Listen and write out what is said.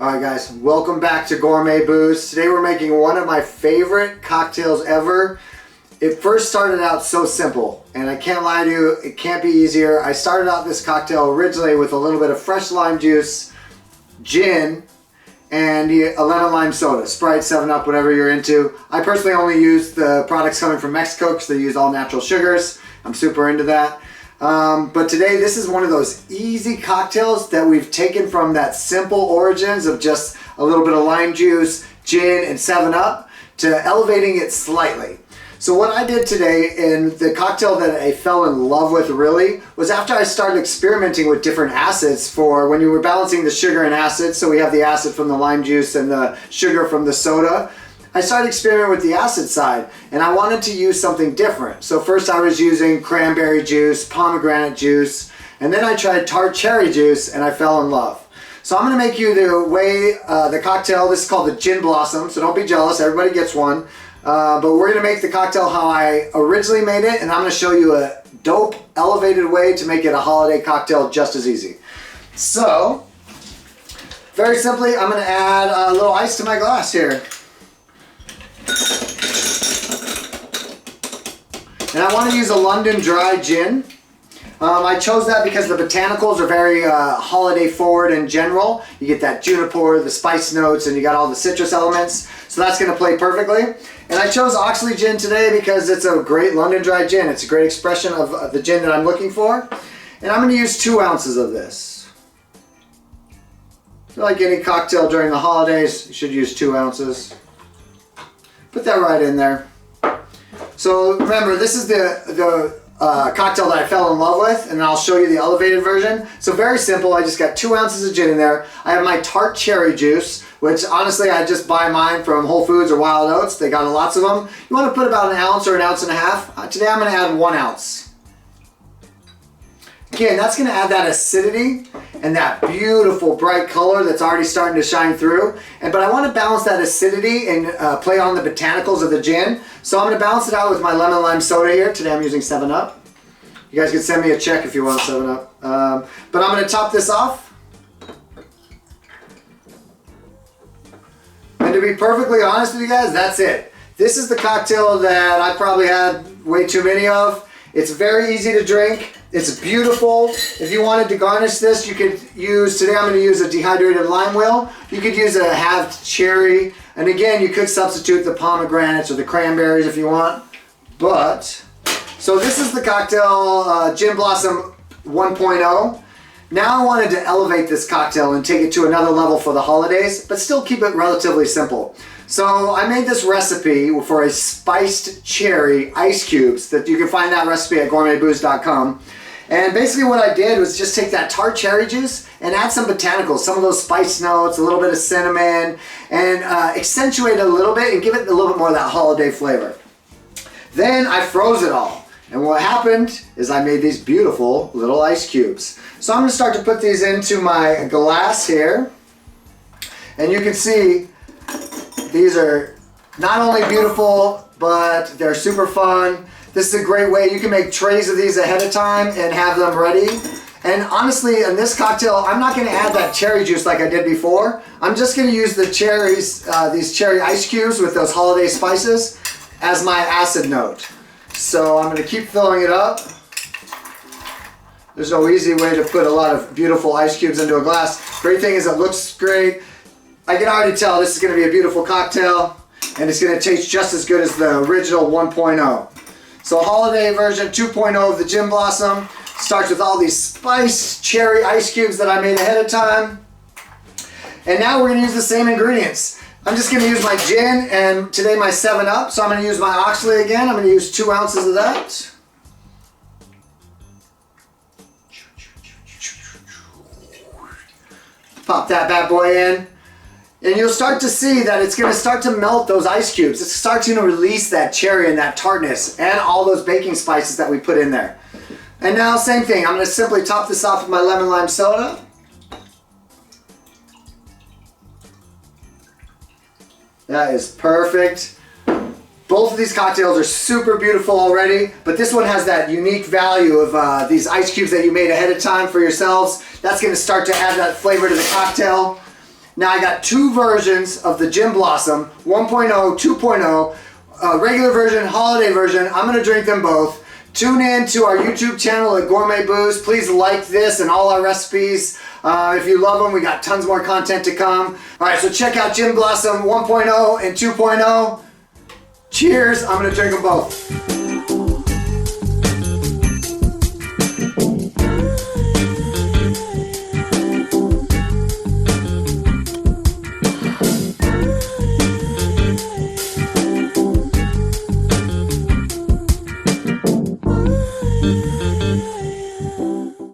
Alright guys, welcome back to Gourmet Booze. Today we're making one of my favorite cocktails ever. It first started out so simple, and I can't lie to you, it can't be easier. I started out this cocktail originally with a little bit of fresh lime juice, gin, and a lemon lime soda, Sprite, 7-Up, whatever you're into. I personally only use the products coming from Mexico because they use all natural sugars. I'm super into that. But today this is one of those easy cocktails that we've taken from that simple origins of just a little bit of lime juice, gin, and 7-Up to elevating it slightly. So what I did today in the cocktail that I fell in love with really was after I started experimenting with different acids for when you were balancing the sugar and acid. So we have the acid from the lime juice and the sugar from the soda. I started experimenting with the acid side, and I wanted to use something different. So first I was using cranberry juice, pomegranate juice, and then I tried tart cherry juice, and I fell in love. So I'm gonna make you the cocktail. This is called the Gin Blossom, so don't be jealous, everybody gets one. But we're gonna make the cocktail how I originally made it, and I'm gonna show you a dope, elevated way to make it a holiday cocktail just as easy. So, very simply, I'm gonna add a little ice to my glass here. And I want to use a London Dry gin. I chose that because the botanicals are very holiday forward in general. You get that juniper, the spice notes, and you got all the citrus elements. So that's going to play perfectly. And I chose Oxley gin today because it's a great London Dry gin. It's a great expression of the gin that I'm looking for. And I'm going to use 2 ounces of this. Like any cocktail during the holidays, you should use 2 ounces. Put that right in there. So remember, this is the cocktail that I fell in love with, and I'll show you the elevated version. So very simple, I just got 2 ounces of gin in there. I have my tart cherry juice, which honestly I just buy mine from Whole Foods or Wild Oats. They got lots of them. You want to put about 1 ounce or 1.5 ounces. Today I'm going to add 1 ounce. Again, that's going to add that acidity and that beautiful bright color that's already starting to shine through. But I want to balance that acidity and play on the botanicals of the gin. So I'm going to balance it out with my lemon lime soda here. Today I'm using 7-Up. You guys can send me a check if you want 7-Up. But I'm going to top this off. And to be perfectly honest with you guys, that's it. This is the cocktail that I probably had way too many of. It's very easy to drink. It's beautiful. If you wanted to garnish this, you could use, today I'm going to use a dehydrated lime wheel. You could use a halved cherry. And again, you could substitute the pomegranates or the cranberries if you want. But, so this is the cocktail Gin Blossom 1.0. Now I wanted to elevate this cocktail and take it to another level for the holidays, but still keep it relatively simple. So I made this recipe for a spiced cherry ice cubes that you can find that recipe at gourmetbooze.com. And basically what I did was just take that tart cherry juice and add some botanicals, some of those spice notes, a little bit of cinnamon, and accentuate it a little bit and give it a little bit more of that holiday flavor. Then I froze it all. And what happened is I made these beautiful little ice cubes. So I'm going to start to put these into my glass here. And you can see these are not only beautiful, but they're super fun. This is a great way. You can make trays of these ahead of time and have them ready. And honestly, in this cocktail, I'm not going to add that cherry juice like I did before. I'm just going to use the cherries, these cherry ice cubes with those holiday spices as my acid note. So I'm going to keep filling it up. There's no easy way to put a lot of beautiful ice cubes into a glass. Great thing is it looks great. I can already tell this is going to be a beautiful cocktail, and it's going to taste just as good as the original 1.0. So holiday version 2.0 of the Gin Blossom starts with all these spiced cherry ice cubes that I made ahead of time. And now we're going to use the same ingredients. I'm just going to use my gin and today my 7-Up. So I'm going to use my Oxley again. I'm going to use 2 ounces of that. Pop that bad boy in. And you'll start to see that it's going to start to melt those ice cubes. It's starting to release that cherry and that tartness and all those baking spices that we put in there. And now same thing. I'm going to simply top this off with my lemon lime soda. That is perfect. Both of these cocktails are super beautiful already, but this one has that unique value of these ice cubes that you made ahead of time for yourselves. That's going to start to add that flavor to the cocktail. Now I got two versions of the Gin Blossom, 1.0, 2.0, regular version, holiday version. I'm gonna drink them both. Tune in to our YouTube channel at Gourmet Booze. Please like this and all our recipes. If you love them, we got tons more content to come. All right, so check out Gin Blossom 1.0 and 2.0. Cheers, I'm gonna drink them both.